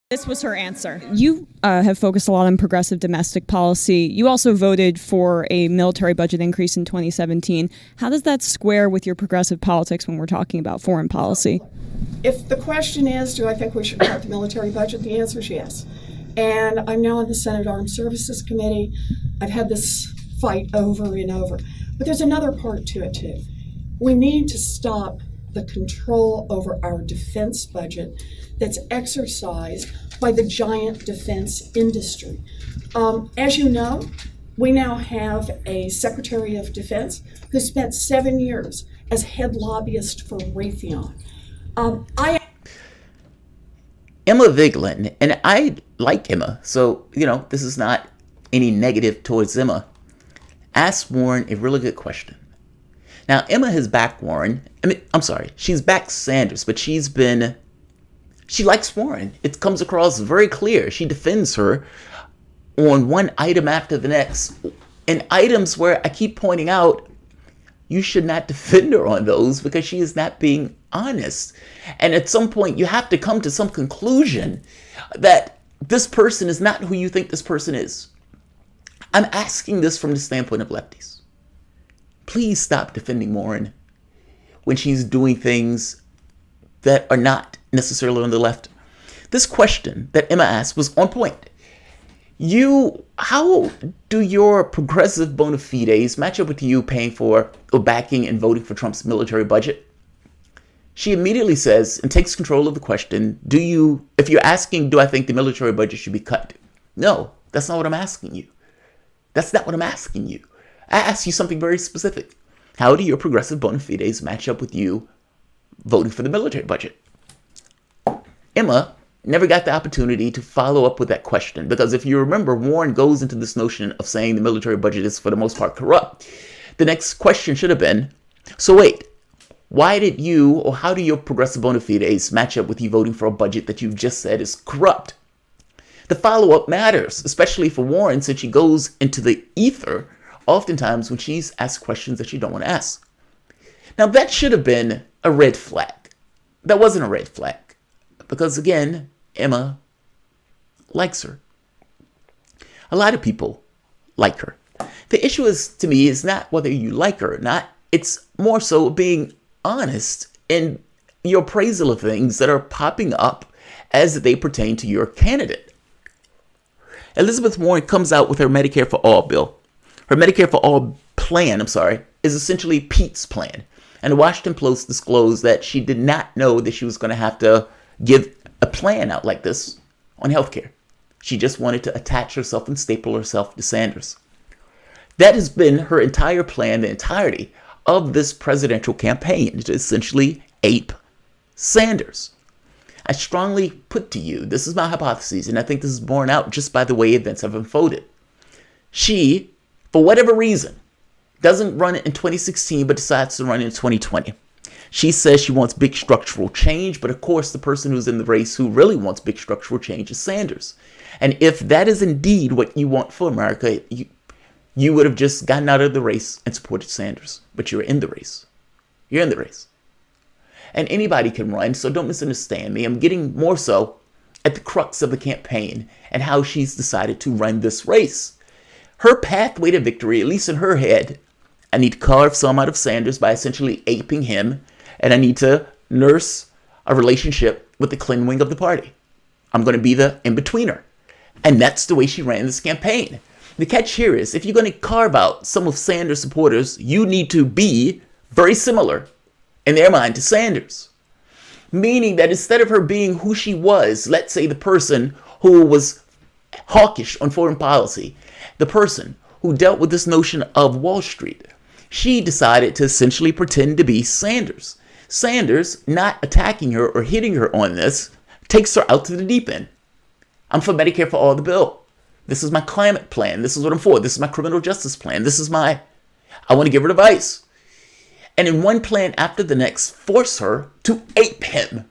This was her answer. You have focused a lot on progressive domestic policy. You also voted for a military budget increase in 2017. How does that square with your progressive politics when we're talking about foreign policy? If the question is, do I think we should cut the military budget, the answer is yes. And I'm now on the Senate Armed Services Committee. I've had this fight over and over. But there's another part to it, too. We need to stop the control over our defense budget that's exercised by the giant defense industry. As you know, we now have a Secretary of Defense who spent 7 years as head lobbyist for Raytheon. Emma Vigeland, and I like Emma, so, this is not any negative towards Emma, asked Warren a really good question. Now, Emma has backed Warren. She's backed Sanders, but she likes Warren. It comes across very clear. She defends her on one item after the next. And items where I keep pointing out, you should not defend her on those because she is not being honest. And at some point, you have to come to some conclusion that this person is not who you think this person is. I'm asking this from the standpoint of lefties. Please stop defending Warren when she's doing things that are not necessarily on the left. This question that Emma asked was on point. How do your progressive bona fides match up with you paying for or backing and voting for Trump's military budget? She immediately says and takes control of the question, if you're asking, do I think the military budget should be cut? No, that's not what I'm asking you. That's not what I'm asking you. I asked you something very specific. How do your progressive bona fides match up with you voting for the military budget? Emma never got the opportunity to follow up with that question because if you remember, Warren goes into this notion of saying the military budget is for the most part corrupt. The next question should have been, so wait, how do your progressive bona fides match up with you voting for a budget that you've just said is corrupt? The follow-up matters, especially for Warren, since she goes into the ether oftentimes when she's asked questions that you don't want to ask. Now, that should have been a red flag. That wasn't a red flag. Because, again, Emma likes her. A lot of people like her. The issue to me, is not whether you like her or not. It's more so being honest in your appraisal of things that are popping up as they pertain to your candidate. Elizabeth Warren comes out with her Medicare for All bill. Her Medicare for All plan, is essentially Pete's plan. And the Washington Post disclosed that she did not know that she was going to have to give a plan out like this on healthcare. She just wanted to attach herself and staple herself to Sanders. That has been her entire plan, the entirety of this presidential campaign, to essentially ape Sanders. I strongly put to you, this is my hypothesis, and I think this is borne out just by the way events have unfolded. She, for whatever reason, doesn't run it in 2016, but decides to run it in 2020. She says she wants big structural change, but of course the person who's in the race who really wants big structural change is Sanders. And if that is indeed what you want for America, you would have just gotten out of the race and supported Sanders. But you're in the race. You're in the race. And anybody can run, so don't misunderstand me. I'm getting more so at the crux of the campaign and how she's decided to run this race. Her pathway to victory, at least in her head, I need to carve some out of Sanders by essentially aping him, and I need to nurse a relationship with the Clinton wing of the party. I'm going to be the in-betweener. And that's the way she ran this campaign. The catch here is, if you're going to carve out some of Sanders' supporters, you need to be very similar in their mind to Sanders. Meaning that instead of her being who she was, let's say the person who was hawkish on foreign policy, the person who dealt with this notion of Wall Street, she decided to essentially pretend to be Sanders. Sanders, not attacking her or hitting her on this, takes her out to the deep end. I'm for Medicare for All the bill. This is my climate plan. This is what I'm for. This is my criminal justice plan. I want to give her advice. And in one plan after the next, force her to ape him.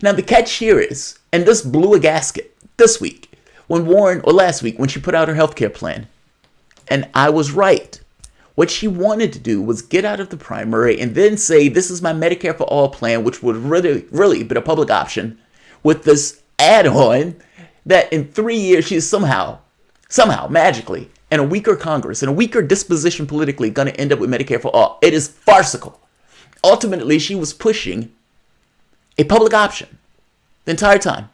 Now the catch here is, and this blew a gasket this week, last week, when she put out her healthcare plan. And I was right. What she wanted to do was get out of the primary and then say, this is my Medicare for All plan, which would really be a public option, with this add on that in 3 years she is somehow, magically, in a weaker Congress, in a weaker disposition politically, going to end up with Medicare for all. It is farcical. Ultimately, she was pushing a public option the entire time.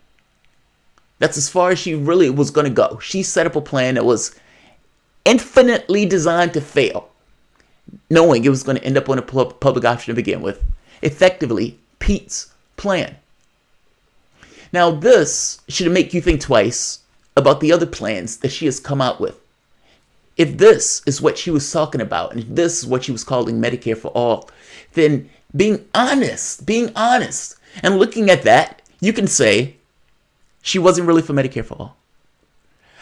That's as far as she really was going to go. She set up a plan that was infinitely designed to fail, knowing it was going to end up on a public option to begin with. Effectively, Pete's plan. Now, this should make you think twice about the other plans that she has come out with. If this is what she was talking about, and if this is what she was calling Medicare for all, then being honest, and looking at that, you can say she wasn't really for Medicare for all.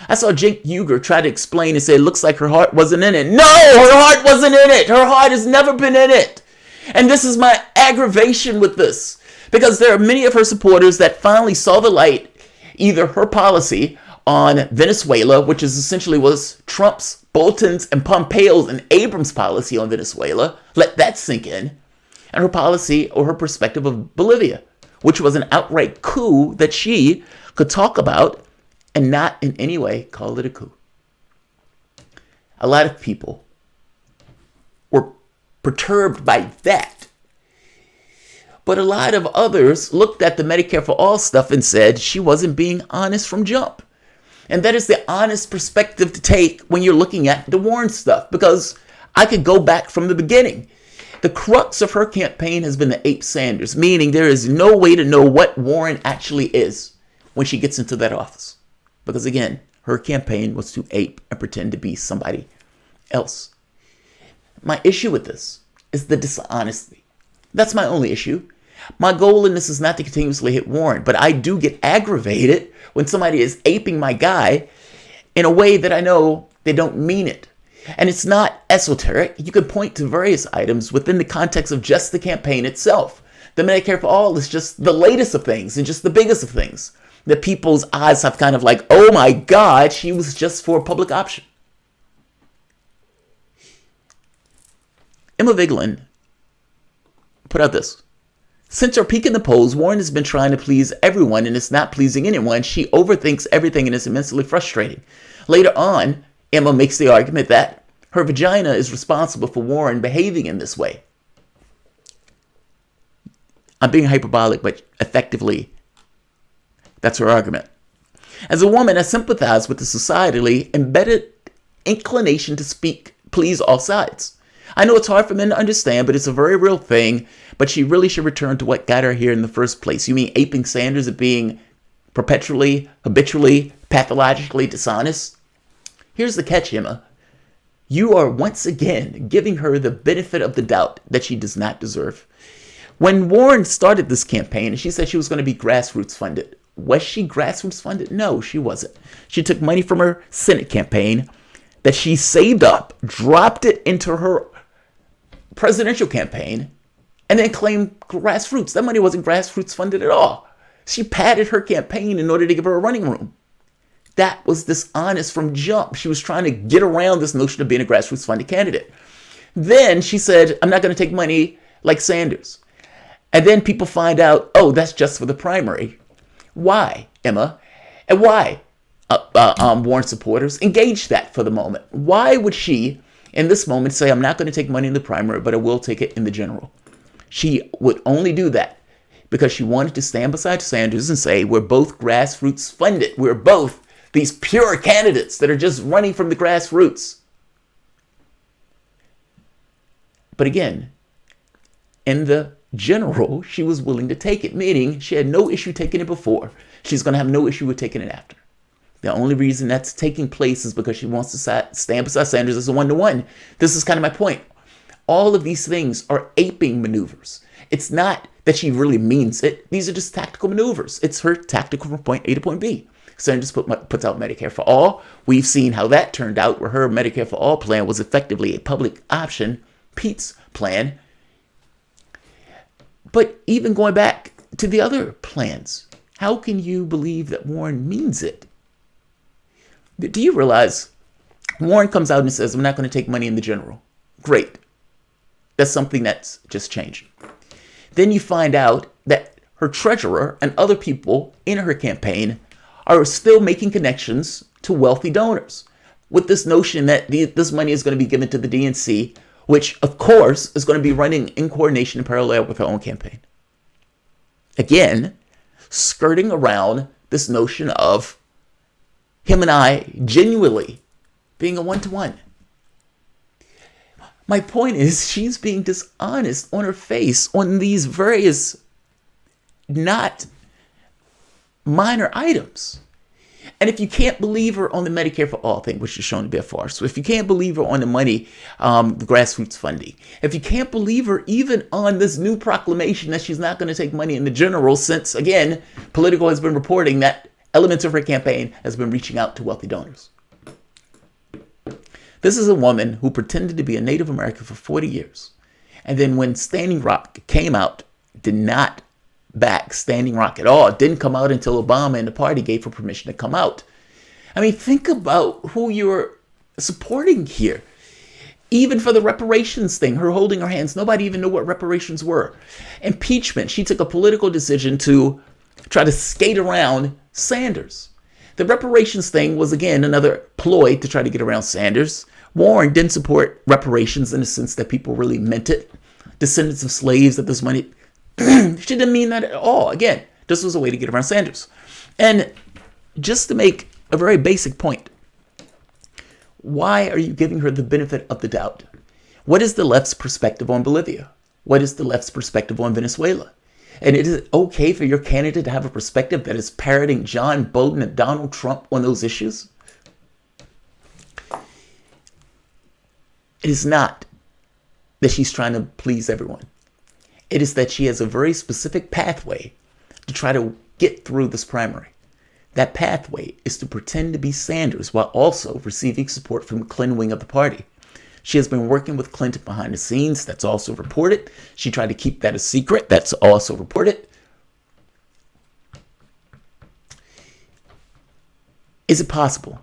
I saw Jake Uger try to explain and say it looks like her heart wasn't in it. No, her heart wasn't in it. Her heart has never been in it. And this is my aggravation with this, because there are many of her supporters that finally saw the light, either her policy on Venezuela, which is essentially was Trump's, Bolton's, and Pompeo's and Abrams' policy on Venezuela. Let that sink in. And her policy or her perspective of Bolivia, which was an outright coup that she could talk about and not in any way call it a coup. A lot of people were perturbed by that. But a lot of others looked at the Medicare for all stuff and said she wasn't being honest from jump. And that is the honest perspective to take when you're looking at the Warren stuff, because I could go back from the beginning. The crux of her campaign has been the ape Sanders, meaning there is no way to know what Warren actually is when she gets into that office. Because again, her campaign was to ape and pretend to be somebody else. My issue with this is the dishonesty. That's my only issue. My goal in this is not to continuously hit Warren, but I do get aggravated when somebody is aping my guy in a way that I know they don't mean it. And it's not esoteric. You can point to various items within the context of just the campaign itself. The Medicare for all is just the latest of things and just the biggest of things that people's eyes have kind of like, oh my God, she was just for a public option. Emma Vigeland put out this. Since her peak in the polls, Warren has been trying to please everyone and is not pleasing anyone. She overthinks everything and is immensely frustrating. Later on, Emma makes the argument that her vagina is responsible for Warren behaving in this way. I'm being hyperbolic, but effectively, that's her argument. As a woman, I sympathize with the societally embedded inclination to please all sides. I know it's hard for men to understand, but it's a very real thing. But she really should return to what got her here in the first place. You mean aping Sanders at being perpetually, habitually, pathologically dishonest? Here's the catch, Emma. You are once again giving her the benefit of the doubt that she does not deserve. When Warren started this campaign and she said she was going to be grassroots funded, was she grassroots funded? No, she wasn't. She took money from her Senate campaign that she saved up, dropped it into her presidential campaign, and then claimed grassroots. That money wasn't grassroots funded at all. She padded her campaign in order to give her a running room. That was dishonest from jump. She was trying to get around this notion of being a grassroots funded candidate. Then she said, I'm not going to take money like Sanders. And then people find out, oh, that's just for the primary. Why, Emma? And why Warren supporters engage that for the moment? Why would she, in this moment, say, I'm not going to take money in the primary, but I will take it in the general? She would only do that because she wanted to stand beside Sanders and say, we're both grassroots funded. We're both these pure candidates that are just running from the grassroots. But again, in the general, she was willing to take it, meaning she had no issue taking it before. She's going to have no issue with taking it after. The only reason that's taking place is because she wants to stand beside Sanders as a one-to-one. This is kind of my point. All of these things are aping maneuvers. It's not that she really means it. These are just tactical maneuvers. It's her tactical from point A to point B. Sanders puts out Medicare for all. We've seen how that turned out, where her Medicare for all plan was effectively a public option, Pete's plan. But even going back to the other plans, how can you believe that Warren means it? Do you realize Warren comes out and says, I'm not going to take money in the general? Great. That's something that's just changed. Then you find out that her treasurer, and other people in her campaign are still making connections to wealthy donors with this notion that this money is going to be given to the DNC, which, of course, is going to be running in coordination in parallel with her own campaign. Again, skirting around this notion of him and I genuinely being a one-to-one. My point is, she's being dishonest on her face on these various not minor items. And if you can't believe her on the Medicare for All thing, which is shown to be a farce, so if you can't believe her on the money, the grassroots funding, if you can't believe her even on this new proclamation that she's not going to take money in the general, since, again, Politico has been reporting that elements of her campaign has been reaching out to wealthy donors. This is a woman who pretended to be a Native American for 40 years. And then when Standing Rock came out, did not back Standing Rock at all. It didn't come out until Obama and the party gave her permission to come out. I mean, think about who you're supporting here. Even for the reparations thing, her holding her hands, nobody even knew what reparations were. Impeachment, she took a political decision to try to skate around Sanders. The reparations thing was, again, another ploy to try to get around Sanders. Warren didn't support reparations in the sense that people really meant it. Descendants of slaves, that this money... she didn't mean that at all. Again, this was a way to get around Sanders. And just to make a very basic point, why are you giving her the benefit of the doubt? What is the left's perspective on Bolivia? What is the left's perspective on Venezuela? And it is okay for your candidate to have a perspective that is parroting John Bolton and Donald Trump on those issues? It is not that she's trying to please everyone. It is that she has a very specific pathway to try to get through this primary. That pathway is to pretend to be Sanders while also receiving support from the Clinton wing of the party. She has been working with Clinton behind the scenes. That's also reported. She tried to keep that a secret. That's also reported. Is it possible?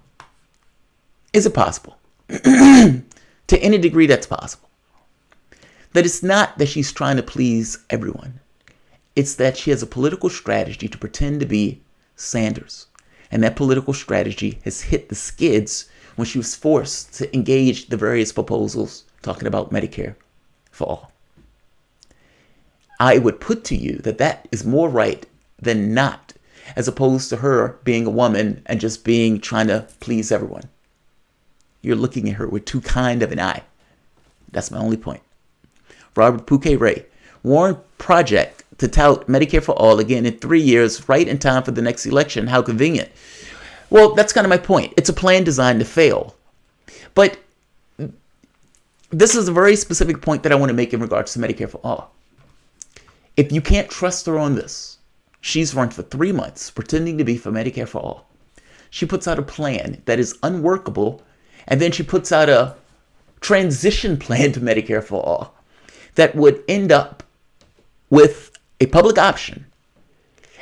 Is it possible? To any degree, that's possible. That it's not that she's trying to please everyone. It's that she has a political strategy to pretend to be Sanders. And that political strategy has hit the skids when she was forced to engage the various proposals talking about Medicare for all. I would put to you that that is more right than not, as opposed to her being a woman and just trying to please everyone. You're looking at her with too kind of an eye. That's my only point. Robert Pouquet-Ray, Warren project to tout Medicare for all again in 3 years, right in time for the next election. How convenient. Well, that's kind of my point. It's a plan designed to fail. But this is a very specific point that I want to make in regards to Medicare for all. If you can't trust her on this, she's run for 3 months pretending to be for Medicare for all. She puts out a plan that is unworkable, and then she puts out a transition plan to Medicare for all that would end up with a public option.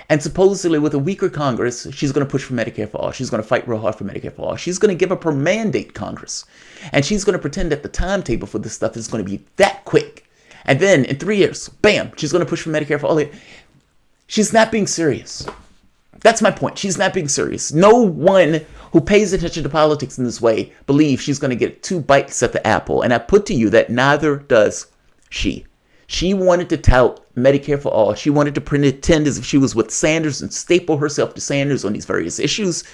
And supposedly with a weaker Congress, she's going to push for Medicare for all. She's going to fight real hard for Medicare for all. She's going to give up her mandate Congress. And she's going to pretend that the timetable for this stuff is going to be that quick. And then in 3 years, bam, she's going to push for Medicare for all. She's not being serious. That's my point. She's not being serious. No one who pays attention to politics in this way believes she's going to get 2 bites at the apple. And I put to you that neither does she. She wanted to tout Medicare for all. She wanted to pretend as if she was with Sanders and staple herself to Sanders on these various issues.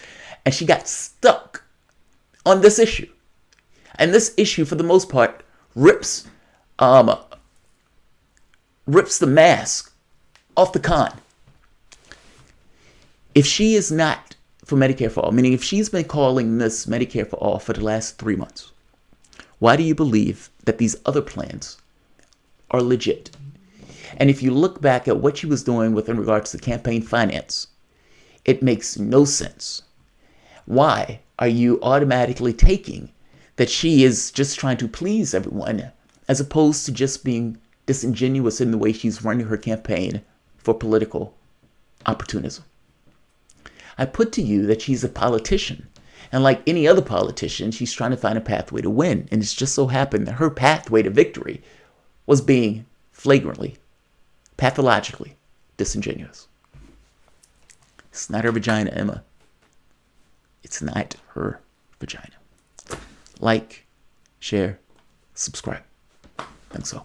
And she got stuck on this issue. And this issue, for the most part, rips the mask off the con. If she is not for Medicare for all, meaning if she's been calling this Medicare for all for the last 3 months, why do you believe that these other plans are legit? And if you look back at what she was doing in regards to campaign finance, it makes no sense. Why are you automatically taking that she is just trying to please everyone as opposed to just being disingenuous in the way she's running her campaign for political opportunism? I put to you that she's a politician. And like any other politician, she's trying to find a pathway to win. And it's just so happened that her pathway to victory was being flagrantly, pathologically disingenuous. It's not her vagina, Emma. It's not her vagina. Like, share, subscribe. Thanks all.